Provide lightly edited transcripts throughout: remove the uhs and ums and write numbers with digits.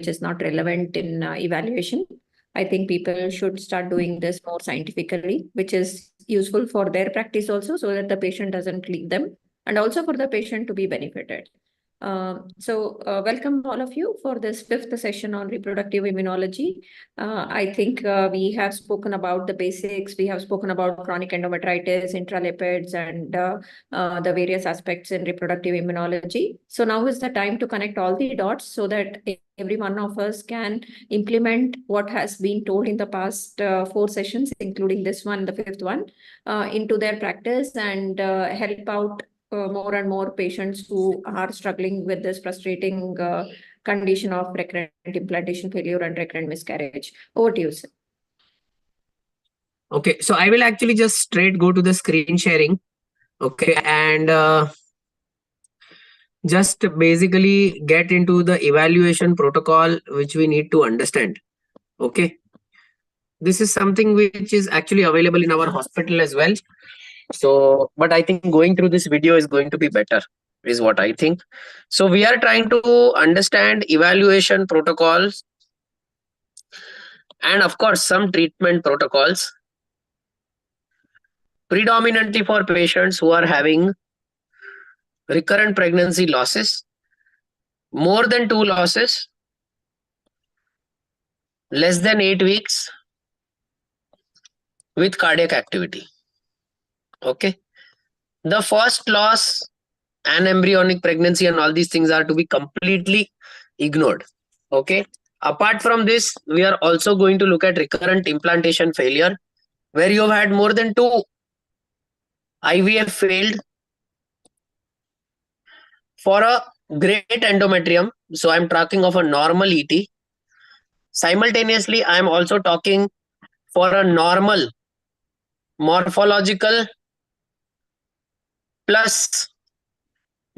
is not relevant in evaluation. I think people should start doing this more scientifically, which is useful for their practice also, so that the patient doesn't leave them, and also for the patient to be benefited. Welcome all of you for this 5th session on reproductive immunology. I think we have spoken about the basics. We have spoken about chronic endometritis, intralipids, and the various aspects in reproductive immunology. So now is the time to connect all the dots so that every one of us can implement what has been told in the past 4 sessions, including this one, the 5th one, into their practice and help out more and more patients who are struggling with this frustrating condition of recurrent implantation failure and recurrent miscarriage. Over to you, sir. Okay, so I will actually just straight go to the screen sharing. Okay, and just basically get into the evaluation protocol which we need to understand. Okay, this is something which is actually available in our hospital as well. So, but I think going through this video is going to be better, is what I think. So we are trying to understand evaluation protocols and of course some treatment protocols, predominantly for patients who are having recurrent pregnancy losses, more than 2 losses, less than 8 weeks with cardiac activity. Okay, the first loss and embryonic pregnancy and all these things are to be completely ignored. Okay, apart from this, we are also going to look at recurrent implantation failure, where you have had more than 2 IVF failed for a great endometrium. So I'm talking of a normal ET. Simultaneously, I'm also talking for a normal morphological plus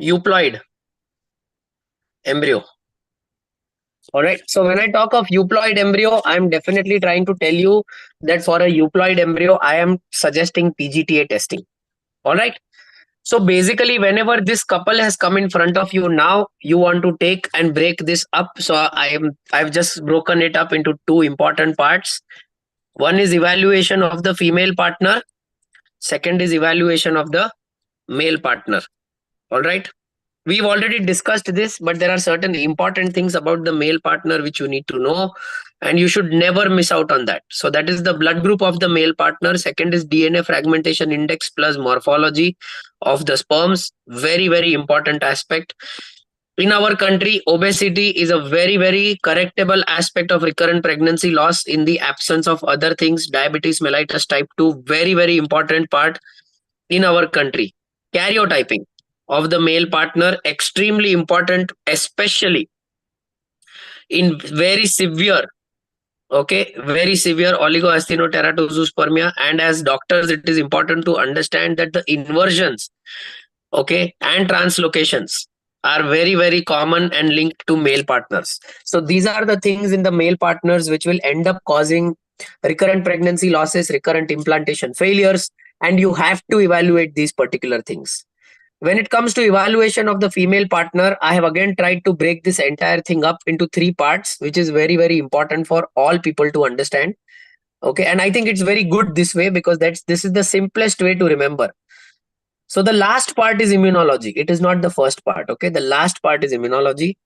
euploid embryo. All right. So when I talk of euploid embryo, I'm definitely trying to tell you that for a euploid embryo, I am suggesting PGTA testing. All right. So basically, whenever this couple has come in front of you, now you want to take and break this up. So I've just broken it up into 2 important parts. One is evaluation of the female partner. Second is evaluation of the male partner. All right. We've already discussed this, but there are certain important things about the male partner which you need to know, and you should never miss out on that. So that is the blood group of the male partner. Second is DNA fragmentation index plus morphology of the sperms. Very, very important aspect. In our country, obesity is a very, very correctable aspect of recurrent pregnancy loss in the absence of other things. Diabetes mellitus type 2, very, very important part in our country. Karyotyping of the male partner, extremely important, especially in very severe, very severe oligoasthenoteratozoospermia. And as doctors, it is important to understand that the inversions, and translocations are very, very common and linked to male partners. So these are the things in the male partners which will end up causing recurrent pregnancy losses, recurrent implantation failures, and you have to evaluate these particular things. When it comes to evaluation of the female partner, I have again tried to break this entire thing up into 3 parts, which is very, very important for all people to understand. Okay, and I think it's very good this way because this is the simplest way to remember. So the last part is immunology. It is not the first part. Okay, the last part is immunology.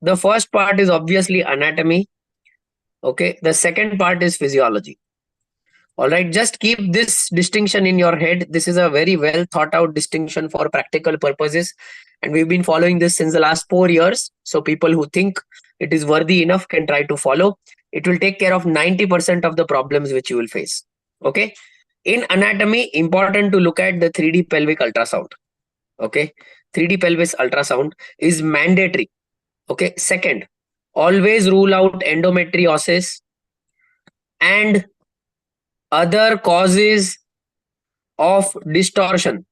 The first part is obviously anatomy. Okay, the second part is physiology. All right, just keep this distinction in your head. This is a very well thought out distinction for practical purposes. And we've been following this since the last 4 years. So people who think it is worthy enough can try to follow. It will take care of 90% of the problems which you will face. Okay. In anatomy, important to look at the 3D pelvic ultrasound. Okay. 3D pelvis ultrasound is mandatory. Okay. Second, always rule out endometriosis and other causes of distortion.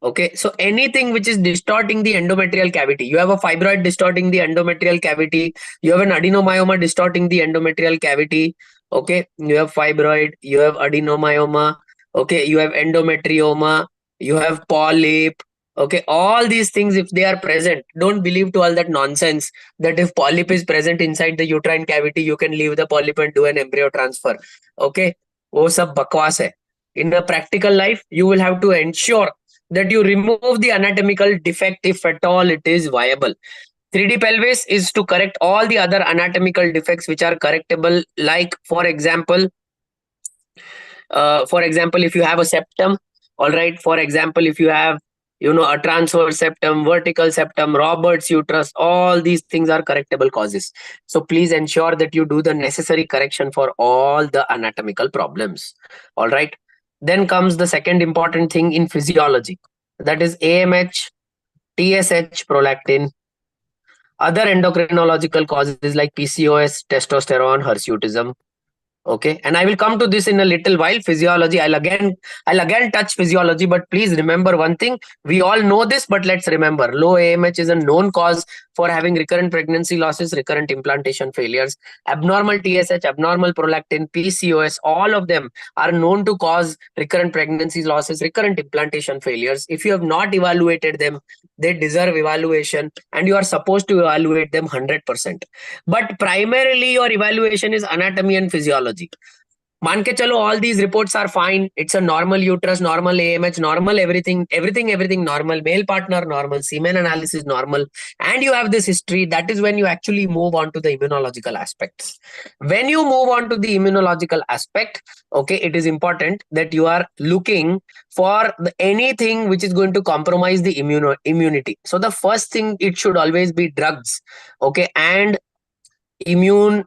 Okay, so anything which is distorting the endometrial cavity, you have a fibroid distorting the endometrial cavity, you have an adenomyoma distorting the endometrial cavity. Okay, you have fibroid, you have adenomyoma, okay, you have endometrioma, you have polyp, Okay, all these things, if they are present, don't believe to all that nonsense that if polyp is present inside the uterine cavity, you can leave the polyp and do an embryo transfer. Okay, wo sab bakwas hai. In the practical life, you will have to ensure that you remove the anatomical defect if at all it is viable. 3D pelvis is to correct all the other anatomical defects which are correctable, like for example, if you have a septum, all right, for example, if you have, a transverse septum, vertical septum, Robert's uterus, all these things are correctable causes. So please ensure that you do the necessary correction for all the anatomical problems. All right. Then comes the second important thing in physiology, that is AMH, TSH, prolactin, other endocrinological causes like PCOS, testosterone, hirsutism. Okay, and I will come to this in a little while. Physiology, I'll again touch physiology, but please remember one thing. We all know this, but let's remember, low AMH is a known cause for having recurrent pregnancy losses, recurrent implantation failures. Abnormal TSH, abnormal prolactin, PCOS, all of them are known to cause recurrent pregnancy losses, recurrent implantation failures. If you have not evaluated them, they deserve evaluation, and you are supposed to evaluate them 100%. But primarily your evaluation is anatomy and physiology. मान के चलो all these reports are fine, it's a normal uterus, normal AMH, normal everything normal, male partner normal, semen analysis normal, and you have this history. That is when you actually move on to the immunological aspects. When you move on to the immunological aspect, okay, it is important that you are looking for anything which is going to compromise the immunity. So the first thing, it should always be drugs, okay, and immune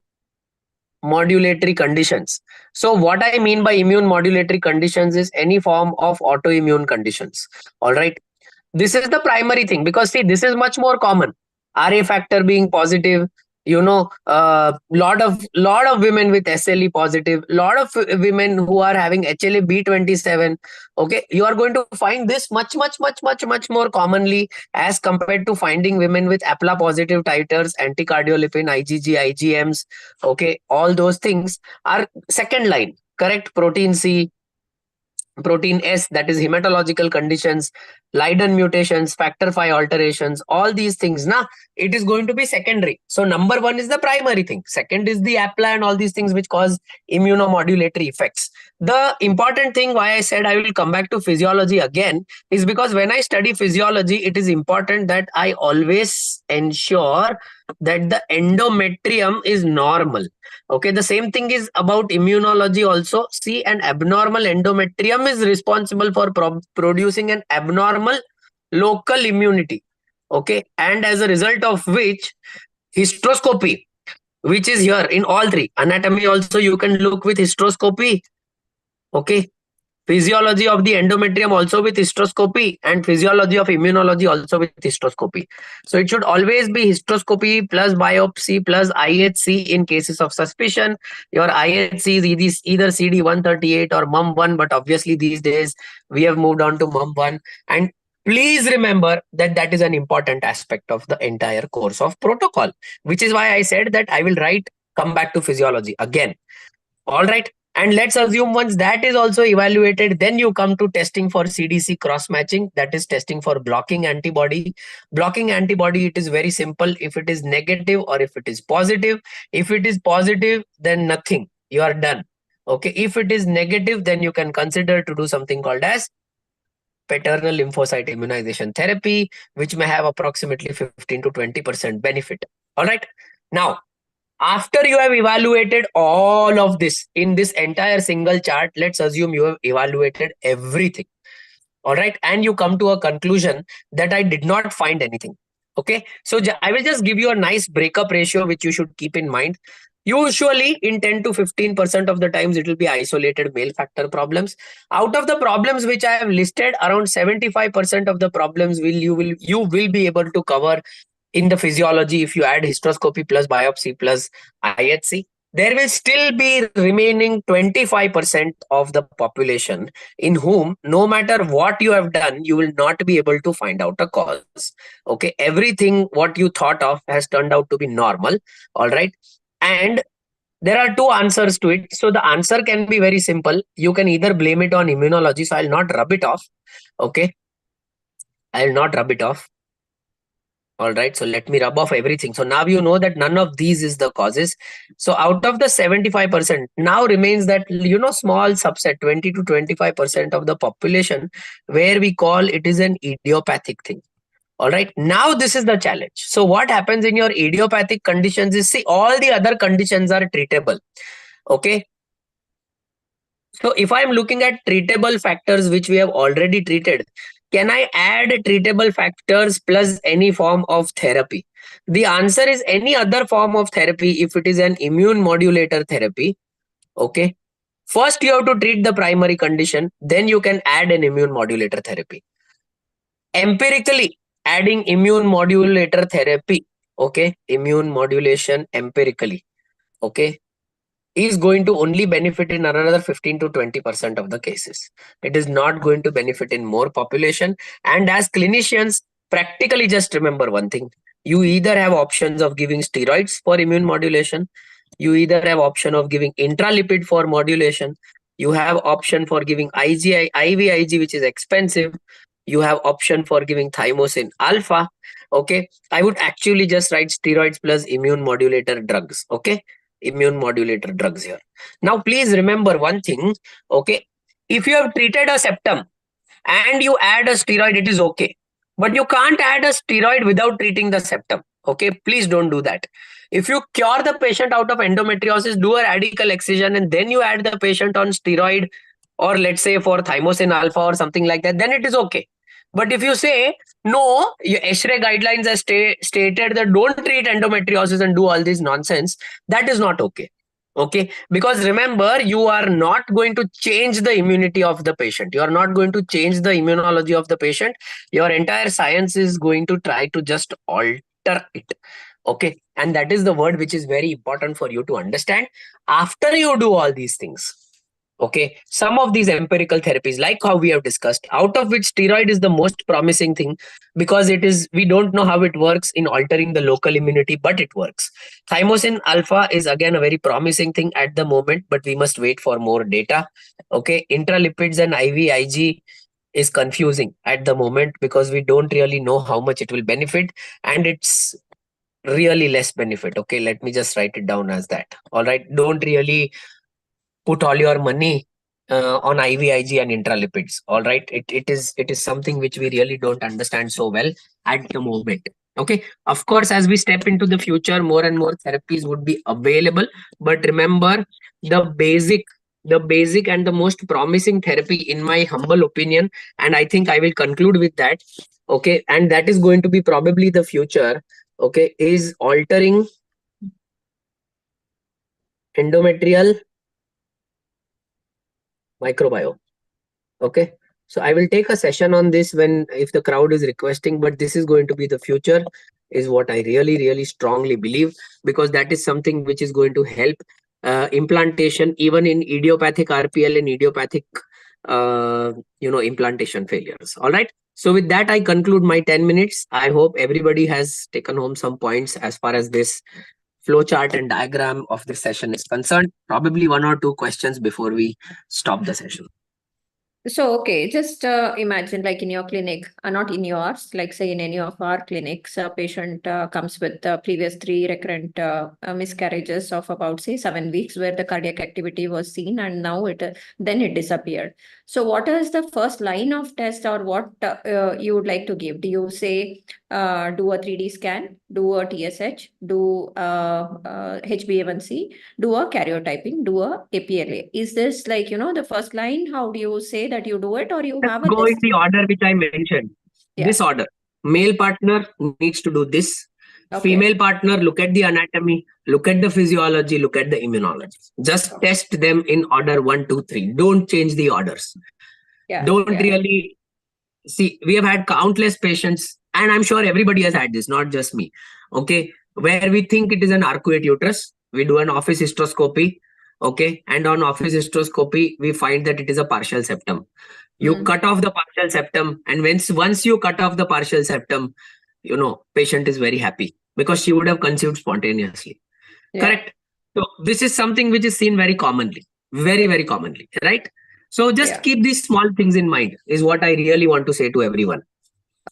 modulatory conditions. So what I mean by immune modulatory conditions is any form of autoimmune conditions. All right. This is the primary thing, because see, this is much more common. RA factor being positive, lot of women with SLE positive, lot of women who are having HLA B27. Okay, you are going to find this much more commonly as compared to finding women with APLA positive titers, anticardiolipin, IgG, IgMs. Okay, all those things are second line. Correct. Protein C, protein S, that is hematological conditions, Leiden mutations, factor 5 alterations, all these things, it is going to be secondary. So number one is the primary thing. Second is the APLA and all these things which cause immunomodulatory effects. The important thing why I said I will come back to physiology again is because when I study physiology, it is important that I always ensure that the endometrium is normal. Okay, the same thing is about immunology also. See, an abnormal endometrium is responsible for producing an abnormal local immunity. Okay, and as a result of which, hysteroscopy, which is here in all three, anatomy also you can look with hysteroscopy. Okay, physiology of the endometrium also with hysteroscopy, and physiology of immunology also with hysteroscopy. So it should always be hysteroscopy plus biopsy plus IHC in cases of suspicion. Your IHC is either CD138 or MUM1, but obviously these days we have moved on to MUM1. And please remember that that is an important aspect of the entire course of protocol, which is why I said that I will come back to physiology again. All right. And let's assume once that is also evaluated, then you come to testing for CDC cross-matching, that is testing for blocking antibody. Blocking antibody, it is very simple. If it is negative or if it is positive. If it is positive, then nothing. You are done. Okay. If it is negative, then you can consider to do something called as paternal lymphocyte immunization therapy, which may have approximately 15 to 20% benefit. All right. Now, after you have evaluated all of this in this entire single chart, let's assume you have evaluated everything. All right. And you come to a conclusion that I did not find anything. Okay. So I will just give you a nice breakup ratio, which you should keep in mind. Usually in 10 to 15% of the times, it will be isolated male factor problems. Out of the problems which I have listed, around 75% of the problems you will be able to cover in the physiology if you add hysteroscopy plus biopsy plus IHC. There will still be remaining 25% of the population in whom, no matter what you have done, you will not be able to find out a cause. Okay, everything what you thought of has turned out to be normal. All right. And there are two answers to it. So the answer can be very simple. You can either blame it on immunology. So I'll not rub it off. Okay. I'll not rub it off. All right, so let me rub off everything. So now you know that none of these is the causes. So out of the 75%, now remains that, small subset, 20 to 25% of the population, where we call it is an idiopathic thing. All right, now this is the challenge. So what happens in your idiopathic conditions is, see, all the other conditions are treatable. Okay. So if I'm looking at treatable factors which we have already treated, can I add treatable factors plus any form of therapy? The answer is any other form of therapy if it is an immune modulator therapy. Okay. First, you have to treat the primary condition, then you can add an immune modulator therapy. Empirically, adding immune modulator therapy, okay, immune modulation empirically, okay, is going to only benefit in another 15 to 20% of the cases. It is not going to benefit in more population. And as clinicians, practically just remember one thing. You either have options of giving steroids for immune modulation, you either have option of giving intralipid for modulation, you have option for giving IVIG, which is expensive, you have option for giving thymosin alpha. Okay, I would actually just write steroids plus immune modulator drugs. Okay, immune modulator drugs here. Now, please remember one thing. Okay, if you have treated a septum and you add a steroid, it is okay. But you can't add a steroid without treating the septum. Okay, please don't do that. If you cure the patient out of endometriosis, do a radical excision, and then you add the patient on steroid, or let's say for thymosin alpha or something like that, then it is okay. But if you say, no, your ESHRE guidelines have stated that don't treat endometriosis and do all this nonsense, that is not okay. Okay, because remember, you are not going to change the immunity of the patient. You are not going to change the immunology of the patient. Your entire science is going to try to just alter it. Okay, and that is the word which is very important for you to understand. After you do all these things, okay, some of these empirical therapies, like how we have discussed, out of which steroid is the most promising thing, because it is, we don't know how it works in altering the local immunity, but it works. Thymosin alpha is again a very promising thing at the moment, but we must wait for more data. Okay, intralipids and IVIG is confusing at the moment because we don't really know how much it will benefit, and it's really less benefit. Okay, let me just write it down as that. All right, don't really put all your money on IVIG and intralipids. All right, it is something which we really don't understand so well at the moment. Okay, of course, as we step into the future, more and more therapies would be available, but remember, the basic and the most promising therapy, in my humble opinion, and I think I will conclude with that, okay, and that is going to be probably the future, okay, is altering endometrial microbiome. Okay, so I will take a session on this when, if the crowd is requesting, but this is going to be the future, is what I really strongly believe, because that is something which is going to help implantation even in idiopathic RPL and idiopathic implantation failures. All right, so with that I conclude my 10 minutes. I hope everybody has taken home some points as far as this flowchart and diagram of this session is concerned. Probably one or two questions before we stop the session. So, okay, just imagine like in your clinic, not in yours, like say in any of our clinics, a patient comes with previous 3 recurrent miscarriages of about say 7 weeks where the cardiac activity was seen, and now then it disappeared. So what is the first line of test, or what you would like to give? Do you say do a 3D scan, do a TSH, do HbA1c, do a karyotyping, do a APLA? Is this like, the first line? How do you say that you do it, or you have a Go in list? the order which I mentioned. Yeah. This order. Male partner needs to do this. Okay. Female partner, look at the anatomy, look at the physiology, look at the immunology. Just test them in order 1, 2, 3. Don't change the orders. Yeah. Don't Yeah. really see. We have had countless patients, and I'm sure everybody has had this, not just me. Okay, where we think it is an arcuate uterus. We do an office hysteroscopy. Okay, and on office hysteroscopy, we find that it is a partial septum. You cut off the partial septum, and once you cut off the partial septum, patient is very happy because she would have conceived spontaneously. Yeah. Correct. So this is something which is seen very commonly, very commonly, right? So just keep these small things in mind is what I really want to say to everyone.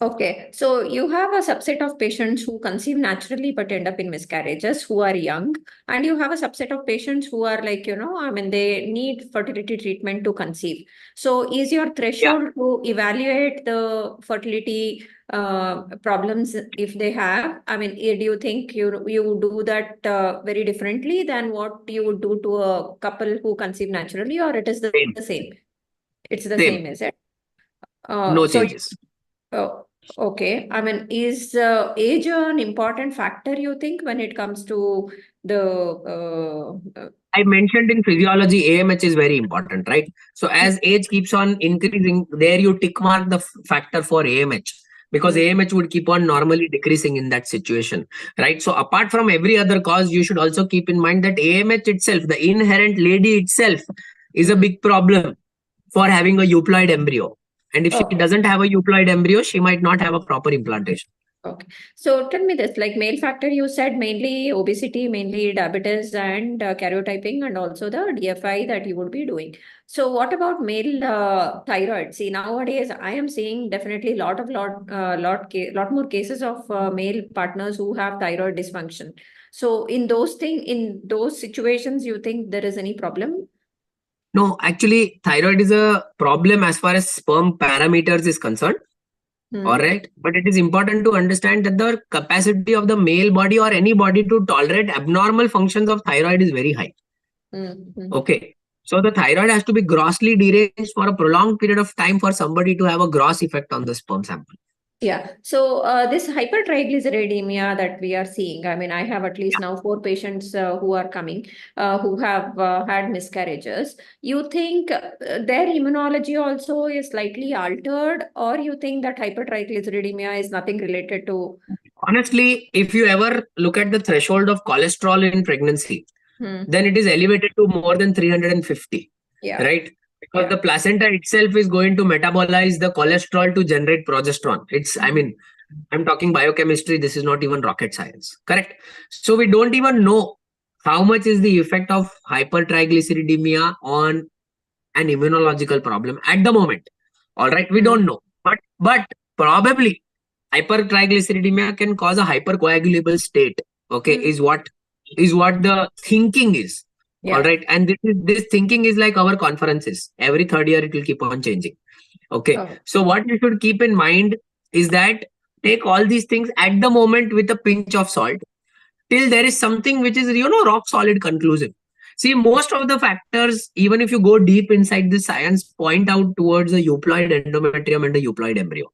Okay, so you have a subset of patients who conceive naturally but end up in miscarriages who are young, and you have a subset of patients who are like, I mean, they need fertility treatment to conceive. So, is your Yeah, threshold to evaluate the fertility problems if they have? I mean, do you think you do that very differently than what you would do to a couple who conceive naturally, or it is same, the same? It's the same, same, is it? no So. changes. Oh, okay. I mean, is age an important factor, you think, when it comes to the I mentioned in physiology, AMH is very important, right? So mm, as age keeps on increasing, there you tick mark the factor for AMH, because mm, AMH would keep on normally decreasing in that situation, right? So apart from every other cause, you should also keep in mind that AMH itself, the inherent lady itself, is a mm. big problem for having a euploid embryo. And if she Okay. doesn't have a euploid embryo, she might not have a proper implantation. Okay. So tell me this, like male factor, you said mainly obesity, mainly diabetes and karyotyping, and also the DFI that you would be doing. So what about male thyroid? See, nowadays I am seeing definitely lot more cases of male partners who have thyroid dysfunction. So in those situations, you think there is any problem? No, actually, thyroid is a problem as far as sperm parameters is concerned. All Hmm. right. But it is important to understand that the capacity of the male body or any body to tolerate abnormal functions of thyroid is very high. Hmm. Hmm. Okay. So the thyroid has to be grossly deranged for a prolonged period of time for somebody to have a gross effect on the sperm sample. Yeah. So this hypertriglyceridemia that we are seeing, I mean, I have at least now 4 patients who are coming who have had miscarriages. You think their immunology also is slightly altered, or you think that hypertriglyceridemia is nothing related to? Honestly, if you ever look at the threshold of cholesterol in pregnancy, Hmm. then it is elevated to more than 350, Yeah. right? Because Yeah. the placenta itself is going to metabolize the cholesterol to generate progesterone. I Hmm. mean, I'm talking biochemistry. This is not even rocket science, correct? So we don't even know how much is the effect of hypertriglyceridemia on an immunological problem at the moment. All right, we Hmm. don't know, but probably hypertriglyceridemia can cause a hypercoagulable state. Okay, Hmm. is what the thinking is. All Yeah. right, and this thinking is like our conferences. Every third year, it will keep on changing. Okay, Oh. so what you should keep in mind is that take all these things at the moment with a pinch of salt till there is something which is rock solid conclusive. See, most of the factors, even if you go deep inside the science, point out towards a euploid endometrium and a euploid embryo.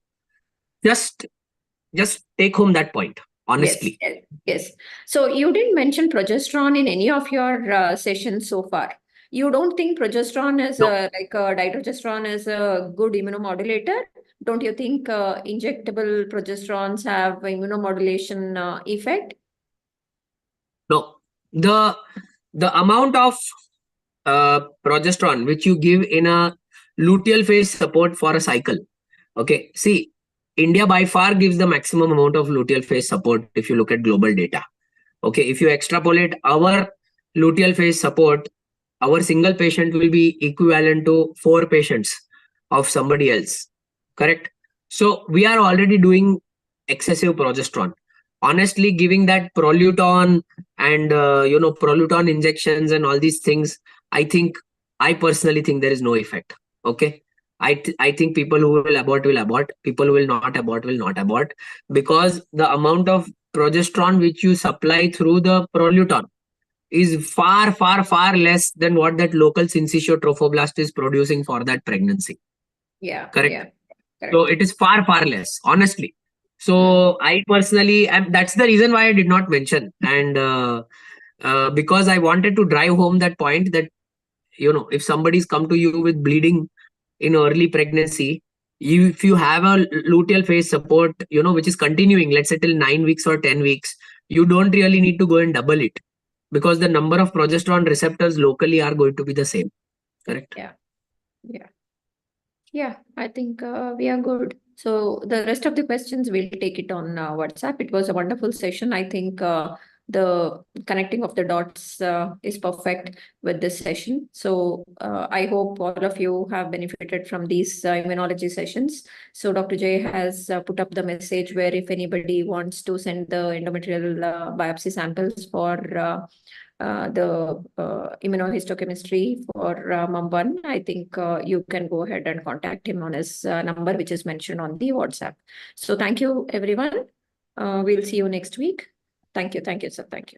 Just just take home that point Yes, honestly. yes, yes. So you didn't mention progesterone in any of your sessions so far. You don't think progesterone is No, dydrogesterone is a good immunomodulator? Don't you think injectable progesterones have immunomodulation effect? no. The amount of progesterone which you give in a luteal phase support for a cycle. Okay, see, India by far gives the maximum amount of luteal phase support if you look at global data. Okay, if you extrapolate our luteal phase support, our single patient will be equivalent to 4 patients of somebody else. Correct? So we are already doing excessive progesterone. Honestly, giving that proluton and proluton injections and all these things, I personally think there is no effect. Okay. I think people who will abort, people who will not abort, because the amount of progesterone which you supply through the proluton is far, far, far less than what that local syncytial trophoblast is producing for that pregnancy. Yeah, Correct? yeah, So correct. it is far, far less, honestly. Mm. So I personally, that's the reason why I did not mention. And because I wanted to drive home that point that, if somebody's come to you with bleeding in early pregnancy, if you have a luteal phase support, which is continuing, let's say till 9 weeks or 10 weeks, you don't really need to go and double it because the number of progesterone receptors locally are going to be the same. Correct? Yeah, yeah. Yeah, I think we are good. So the rest of the questions we'll take it on WhatsApp. It was a wonderful session. I think the connecting of the dots is perfect with this session. So I hope all of you have benefited from these immunology sessions. So Dr. J has put up the message where if anybody wants to send the endometrial biopsy samples for the immunohistochemistry for MUM1, I think you can go ahead and contact him on his number, which is mentioned on the WhatsApp. So thank you, everyone. We'll see you next week. Thank you, sir. Thank you.